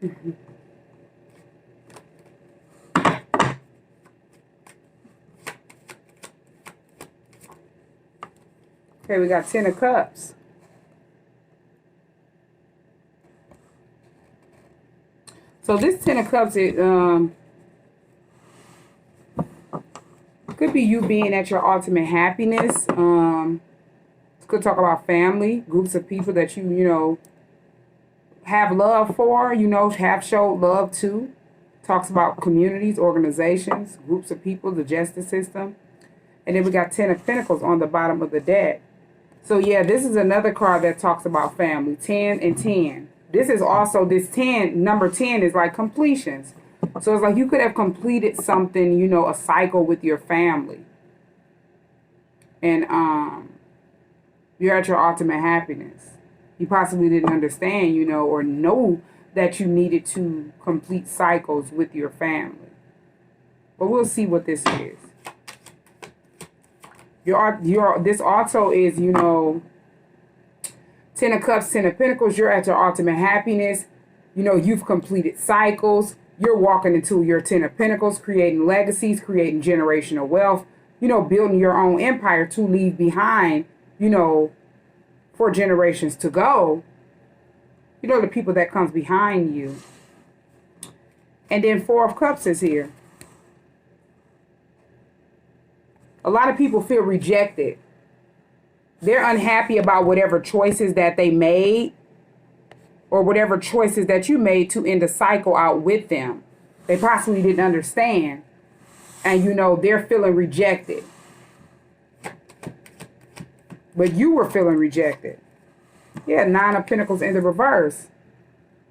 Okay, we got 10 of Cups. So this 10 of Cups, it could be you being at your ultimate happiness. Could talk about family, groups of people that you have love for, have showed love to. Talks about communities, organizations, groups of people, the justice system. And then we got 10 of Pentacles on the bottom of the deck. So yeah, this is another card that talks about family. 10 and 10. This is also, this 10, number 10 is like completions. So it's like you could have completed something, a cycle with your family. And you're at your ultimate happiness. You possibly didn't understand, or know that you needed to complete cycles with your family. But we'll see what this is. This also is, 10 of Cups, 10 of Pentacles. You're at your ultimate happiness. You've completed cycles. You're walking into your 10 of Pentacles, creating legacies, creating generational wealth, building your own empire to leave behind, for generations to go. The people that comes behind you. And then 4 of Cups is here. A lot of people feel rejected. They're unhappy about whatever choices that they made or whatever choices that you made to end a cycle out with them. They possibly didn't understand. And, they're feeling rejected. But you were feeling rejected. Yeah, 9 of Pentacles in the reverse.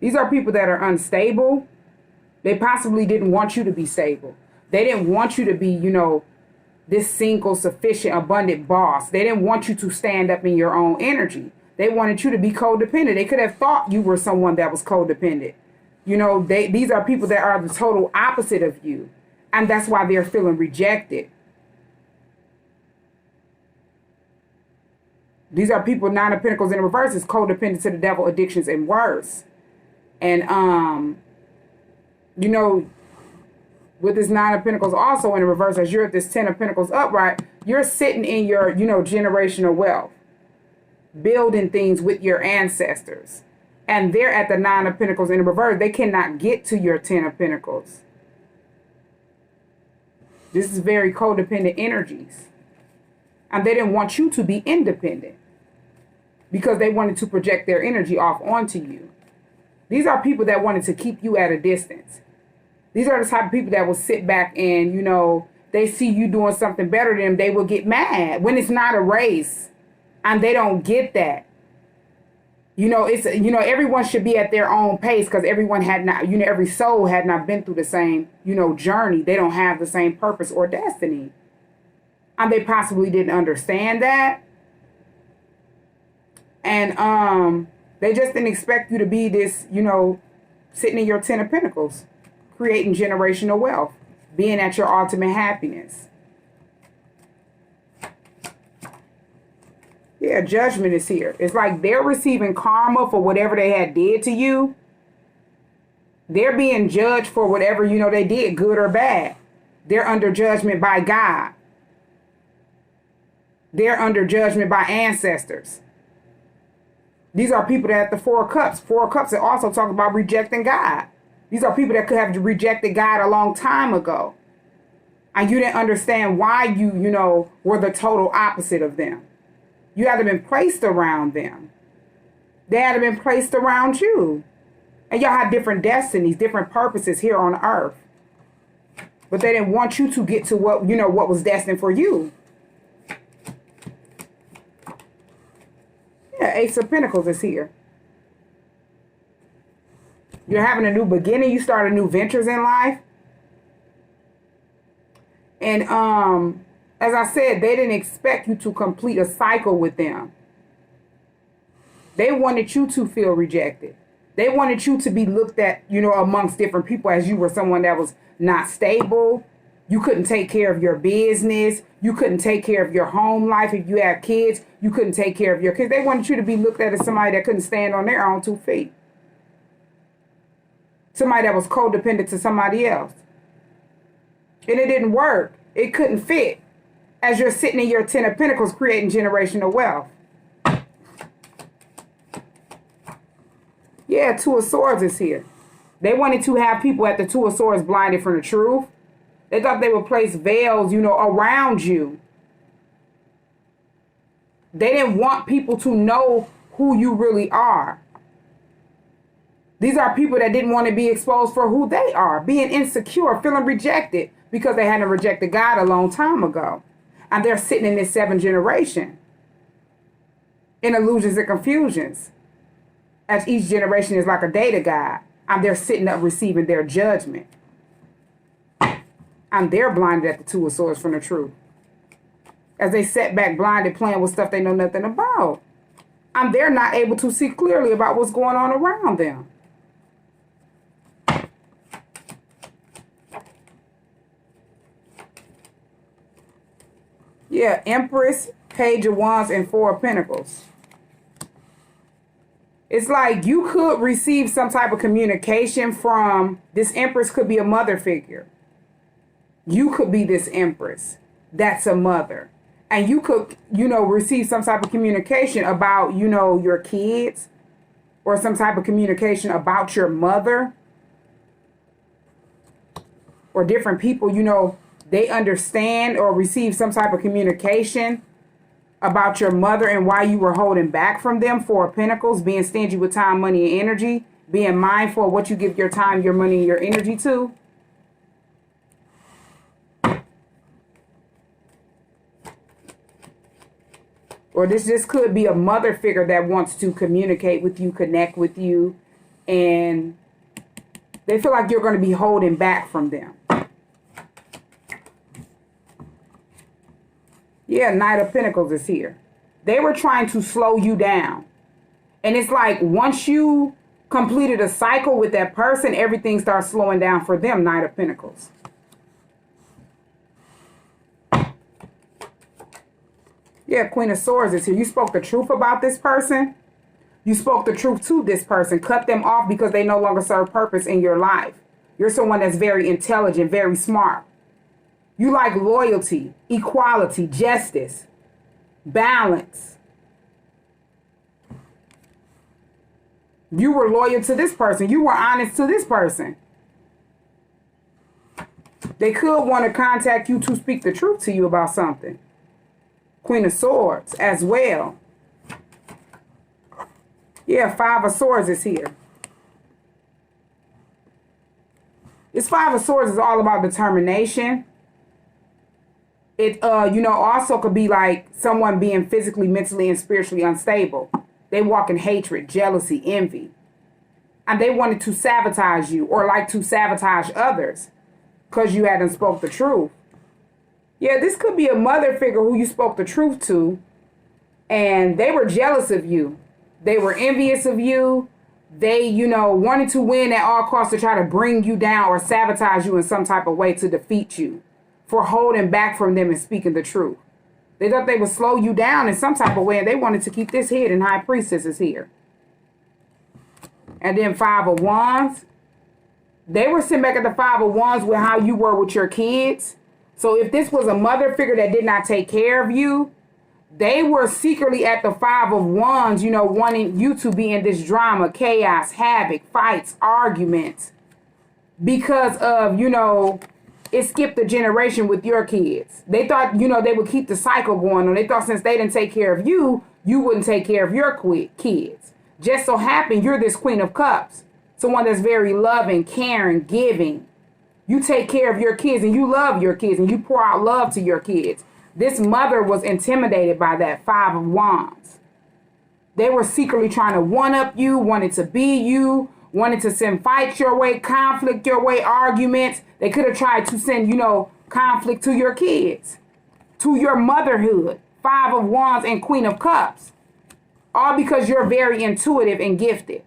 These are people that are unstable. They possibly didn't want you to be stable. They didn't want you to be, this single, sufficient, abundant boss. They didn't want you to stand up in your own energy. They wanted you to be codependent. They could have thought you were someone that was codependent. These are people that are the total opposite of you. And that's why they're feeling rejected. These are people, 9 of Pentacles in reverse is codependent to the devil, addictions, and worse. And, with this 9 of Pentacles also in the reverse, as you're at this 10 of Pentacles upright, you're sitting in your, generational wealth, building things with your ancestors. And they're at the 9 of Pentacles in the reverse. They cannot get to your 10 of Pentacles. This is very codependent energies. And they didn't want you to be independent because they wanted to project their energy off onto you. These are people that wanted to keep you at a distance. These are the type of people that will sit back and, they see you doing something better than them. They will get mad when it's not a race. And they don't get that. It's, everyone should be at their own pace because everyone had not, every soul had not been through the same, journey. They don't have the same purpose or destiny. And they possibly didn't understand that. And they just didn't expect you to be this, sitting in your 10 of Pentacles, creating generational wealth, being at your ultimate happiness. Yeah, judgment is here. It's like they're receiving karma for whatever they had did to you. They're being judged for whatever, they did, good or bad. They're under judgment by God. They're under judgment by ancestors. These are people that have the 4 of Cups. 4 of Cups that also talk about rejecting God. These are people that could have rejected God a long time ago. And you didn't understand why you were the total opposite of them. You had been placed around them. They had been placed around you. And y'all had different destinies, different purposes here on earth. But they didn't want you to get to what was destined for you. Yeah, Ace of Pentacles is here. You're having a new beginning. You started new ventures in life. And as I said, they didn't expect you to complete a cycle with them. They wanted you to feel rejected. They wanted you to be looked at, amongst different people as you were someone that was not stable. You couldn't take care of your business. You couldn't take care of your home life. If you have kids, you couldn't take care of your kids. They wanted you to be looked at as somebody that couldn't stand on their own 2 feet. Somebody that was codependent to somebody else. And it didn't work. It couldn't fit. As you're sitting in your 10 of Pentacles creating generational wealth. Yeah, Two of Swords is here. They wanted to have people at the Two of Swords blinded from the truth. They thought they would place veils, around you. They didn't want people to know who you really are. These are people that didn't want to be exposed for who they are, being insecure, feeling rejected because they hadn't rejected God a long time ago. And they're sitting in this 7th generation in illusions and confusions. As each generation is like a data guide. And they're sitting up receiving their judgment. And they're blinded at the Two of Swords from the truth. As they sit back blinded playing with stuff they know nothing about. And they're not able to see clearly about what's going on around them. Yeah, Empress, Page of Wands, and Four of Pentacles. It's like you could receive some type of communication from this Empress. Could be a mother figure. You could be this Empress. That's a mother. And you could, receive some type of communication about, your kids. Or some type of communication about your mother. Or different people, they understand or receive some type of communication about your mother and why you were holding back from them. Four of Pentacles, being stingy with time, money, and energy. Being mindful of what you give your time, your money, and your energy to. Or this could be a mother figure that wants to communicate with you, connect with you. And they feel like you're going to be holding back from them. Yeah, Knight of Pentacles is here. They were trying to slow you down. And it's like once you completed a cycle with that person, everything starts slowing down for them, Knight of Pentacles. Yeah, Queen of Swords is here. You spoke the truth about this person. You spoke the truth to this person. Cut them off because they no longer serve purpose in your life. You're someone that's very intelligent, very smart. You like loyalty, equality, justice, balance. You were loyal to this person. You were honest to this person. They could want to contact you to speak the truth to you about something. Queen of Swords as well. Yeah, Five of Swords is here. This Five of Swords is all about determination. It, also could be like someone being physically, mentally, and spiritually unstable. They walk in hatred, jealousy, envy. And they wanted to sabotage you or like to sabotage others because you hadn't spoke the truth. Yeah, this could be a mother figure who you spoke the truth to. And they were jealous of you. They were envious of you. They, wanted to win at all costs to try to bring you down or sabotage you in some type of way to defeat you. For holding back from them and speaking the truth. They thought they would slow you down in some type of way, and they wanted to keep this hidden. High Priestess is here. And then Five of Wands. They were sitting back at the Five of Wands with how you were with your kids. So if this was a mother figure that did not take care of you, they were secretly at the Five of Wands, wanting you to be in this drama, chaos, havoc, fights, arguments. Because of, it skipped a generation with your kids. They thought, they would keep the cycle going on. They thought since they didn't take care of you, you wouldn't take care of your kids. Just so happened you're this Queen of Cups. Someone that's very loving, caring, giving. You take care of your kids and you love your kids and you pour out love to your kids. This mother was intimidated by that Five of Wands. They were secretly trying to one-up you, wanted to be you, wanted to send fights your way, conflict your way, arguments. They could have tried to send, conflict to your kids, to your motherhood. Five of Wands and Queen of Cups. All because you're very intuitive and gifted.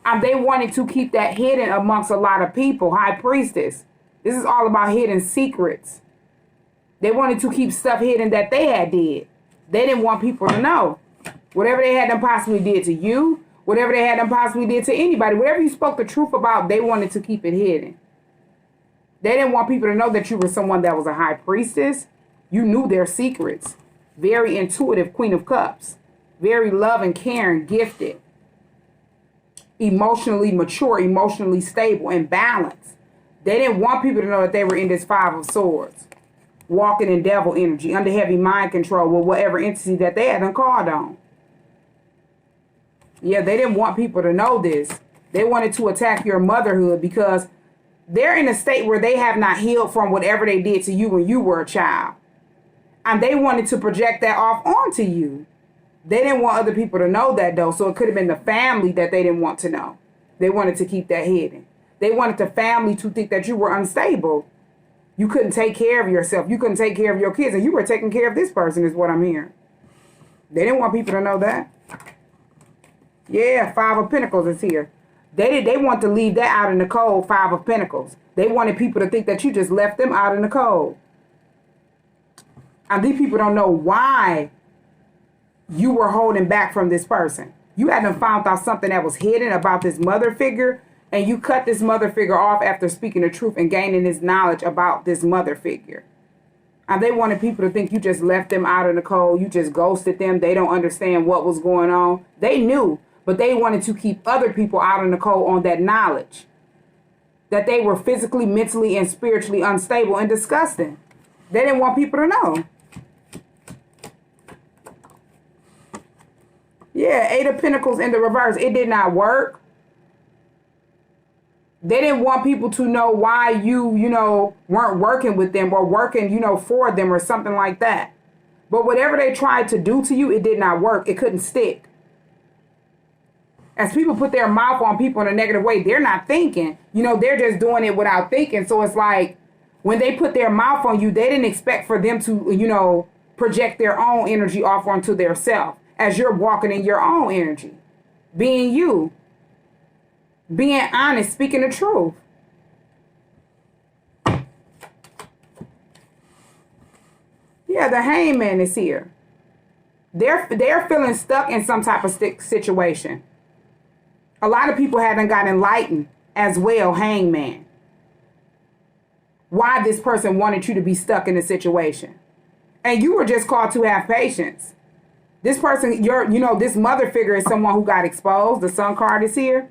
And they wanted to keep that hidden amongst a lot of people. High Priestess. This is all about hidden secrets. They wanted to keep stuff hidden that they had did. They didn't want people to know. Whatever they had done possibly did to you, Whatever they had them possibly did to anybody, whatever you spoke the truth about, they wanted to keep it hidden. They didn't want people to know that you were someone that was a high priestess. You knew their secrets. Very intuitive Queen of Cups. Very loving, caring, gifted. Emotionally mature, emotionally stable, and balanced. They didn't want people to know that they were in this Five of Swords. Walking in devil energy, under heavy mind control with whatever entity that they had done called on. Yeah, they didn't want people to know this. They wanted to attack your motherhood because they're in a state where they have not healed from whatever they did to you when you were a child. And they wanted to project that off onto you. They didn't want other people to know that, though. So it could have been the family that they didn't want to know. They wanted to keep that hidden. They wanted the family to think that you were unstable. You couldn't take care of yourself. You couldn't take care of your kids. And you were taking care of this person is what I'm hearing. They didn't want people to know that. Yeah, Five of Pentacles is here. They want to leave that out in the cold, Five of Pentacles. They wanted people to think that you just left them out in the cold. And these people don't know why you were holding back from this person. You hadn't found out something that was hidden about this mother figure, and you cut this mother figure off after speaking the truth and gaining this knowledge about this mother figure. And they wanted people to think you just left them out in the cold. You just ghosted them. They don't understand what was going on. They knew. But they wanted to keep other people out in the cold on that knowledge. That they were physically, mentally, and spiritually unstable and disgusting. They didn't want people to know. Yeah, Eight of Pentacles in the reverse. It did not work. They didn't want people to know why you weren't working with them or working, for them or something like that. But whatever they tried to do to you, it did not work. It couldn't stick. As people put their mouth on people in a negative way, they're not thinking. They're just doing it without thinking. So it's like when they put their mouth on you, they didn't expect for them to, project their own energy off onto their self as you're walking in your own energy. Being you. Being honest, speaking the truth. Yeah, the Hangman is here. They're feeling stuck in some type of situation. A lot of people haven't got enlightened as well, Hangman. Why this person wanted you to be stuck in a situation. And you were just called to have patience. This person, this mother figure is someone who got exposed. The Sun card is here.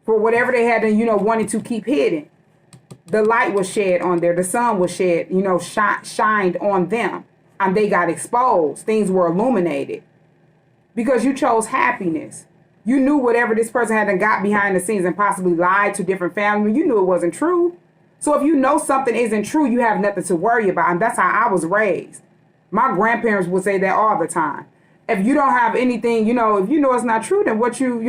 For whatever they had to, wanted to keep hidden. The light was shed on there. The sun was shed, shined on them. And they got exposed. Things were illuminated. Because you chose happiness. You knew whatever this person had got behind the scenes and possibly lied to different families. You knew it wasn't true. So if you know something isn't true, you have nothing to worry about. And that's how I was raised. My grandparents would say that all the time. If you don't have anything, if you know it's not true, then what you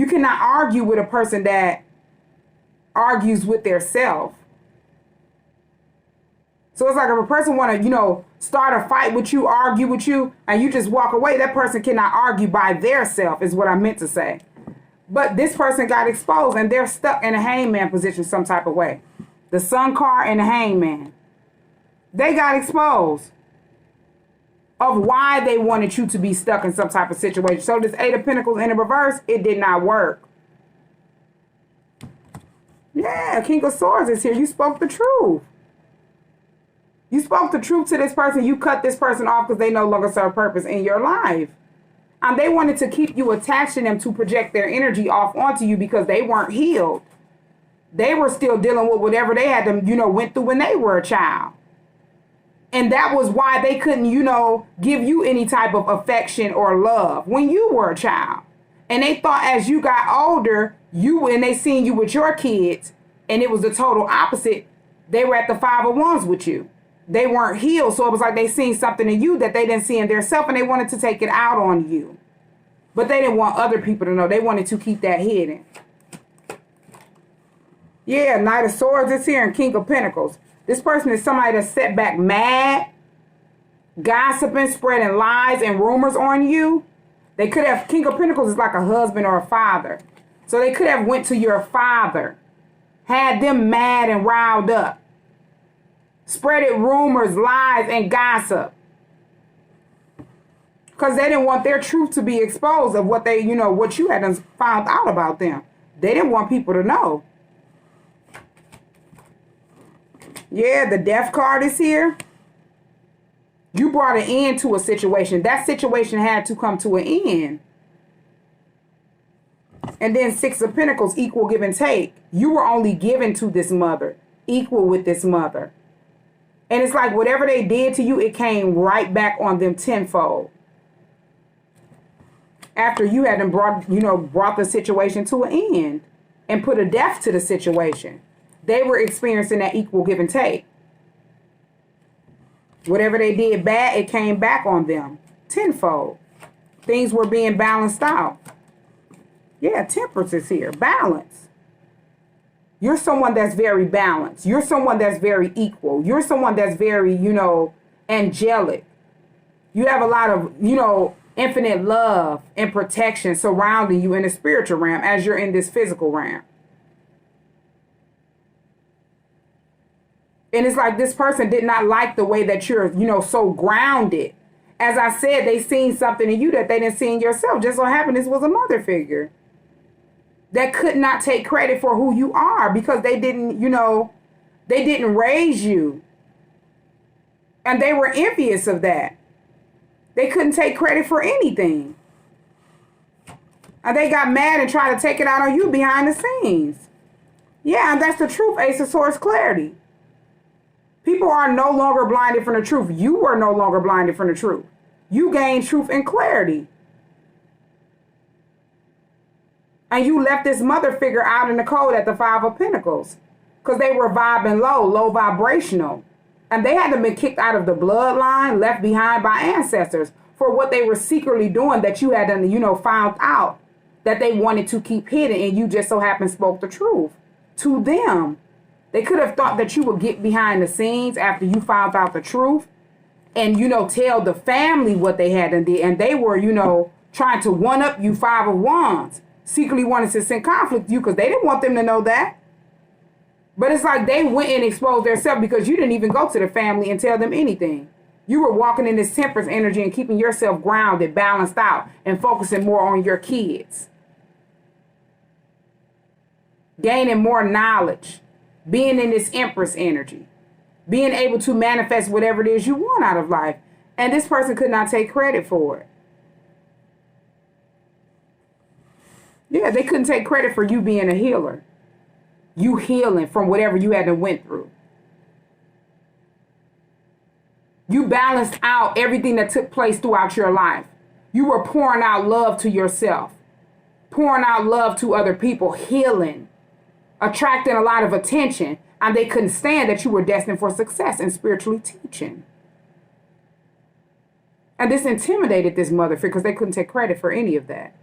cannot argue with a person that argues with their self. So it's like if a person want to, start a fight with you, argue with you, and you just walk away, that person cannot argue by their self, is what I meant to say. But this person got exposed, and they're stuck in a hangman position some type of way. The Sun card and the Hangman. They got exposed of why they wanted you to be stuck in some type of situation. So this Eight of Pentacles in the reverse, it did not work. Yeah, King of Swords is here. You spoke the truth. You spoke the truth to this person. You cut this person off because they no longer serve purpose in your life. And they wanted to keep you attached to them to project their energy off onto you because they weren't healed. They were still dealing with whatever they had to, went through when they were a child. And that was why they couldn't, give you any type of affection or love when you were a child. And they thought as you got older, and they seen you with your kids, and it was the total opposite. They were at the Five of Wands with you. They weren't healed. So it was like they seen something in you that they didn't see in themselves, and they wanted to take it out on you. But they didn't want other people to know. They wanted to keep that hidden. Yeah, Knight of Swords is here and King of Pentacles. This person is somebody that's set back mad, gossiping, spreading lies and rumors on you. They could have, King of Pentacles is like a husband or a father. So they could have went to your father, had them mad and riled up, spreaded rumors, lies, and gossip. Because they didn't want their truth to be exposed of what they, what you had found out about them. They didn't want people to know. Yeah, the death card is here. You brought an end to a situation. That situation had to come to an end. And then 6 of Pentacles, equal give and take. You were only given to this mother, equal with this mother. And it's like whatever they did to you, it came right back on them tenfold. After you had them brought the situation to an end and put a death to the situation. They were experiencing that equal give and take. Whatever they did bad, it came back on them tenfold. Things were being balanced out. Yeah, Temperance is here. Balance. You're someone that's very balanced. You're someone that's very equal. You're someone that's very, angelic. You have a lot of, infinite love and protection surrounding you in the spiritual realm as you're in this physical realm. And it's like this person did not like the way that you're, so grounded. As I said, they seen something in you that they didn't see in yourself. Just so happened this was a mother figure that could not take credit for who you are because they didn't, they didn't raise you. And they were envious of that. They couldn't take credit for anything. And they got mad and tried to take it out on you behind the scenes. Yeah, and that's the truth, Ace of Swords clarity. People are no longer blinded from the truth. You were no longer blinded from the truth. You gained truth and clarity. And you left this mother figure out in the code at the 5 of Pentacles. Because they were vibing low vibrational. And they had to be kicked out of the bloodline, left behind by ancestors for what they were secretly doing that you had to, found out that they wanted to keep hidden. And you just so happened spoke the truth to them. They could have thought that you would get behind the scenes after you found out the truth and, tell the family what they had and did. And they were, trying to one up you 5 of Wands. Secretly wanted to send conflict with you because they didn't want them to know that. But it's like they went and exposed themselves because you didn't even go to the family and tell them anything. You were walking in this Temperance energy and keeping yourself grounded, balanced out, and focusing more on your kids. Gaining more knowledge. Being in this Empress energy. Being able to manifest whatever it is you want out of life. And this person could not take credit for it. Yeah, they couldn't take credit for you being a healer. You healing from whatever you had to went through. You balanced out everything that took place throughout your life. You were pouring out love to yourself. Pouring out love to other people. Healing. Attracting a lot of attention. And they couldn't stand that you were destined for success and spiritually teaching. And this intimidated this mother figure because they couldn't take credit for any of that.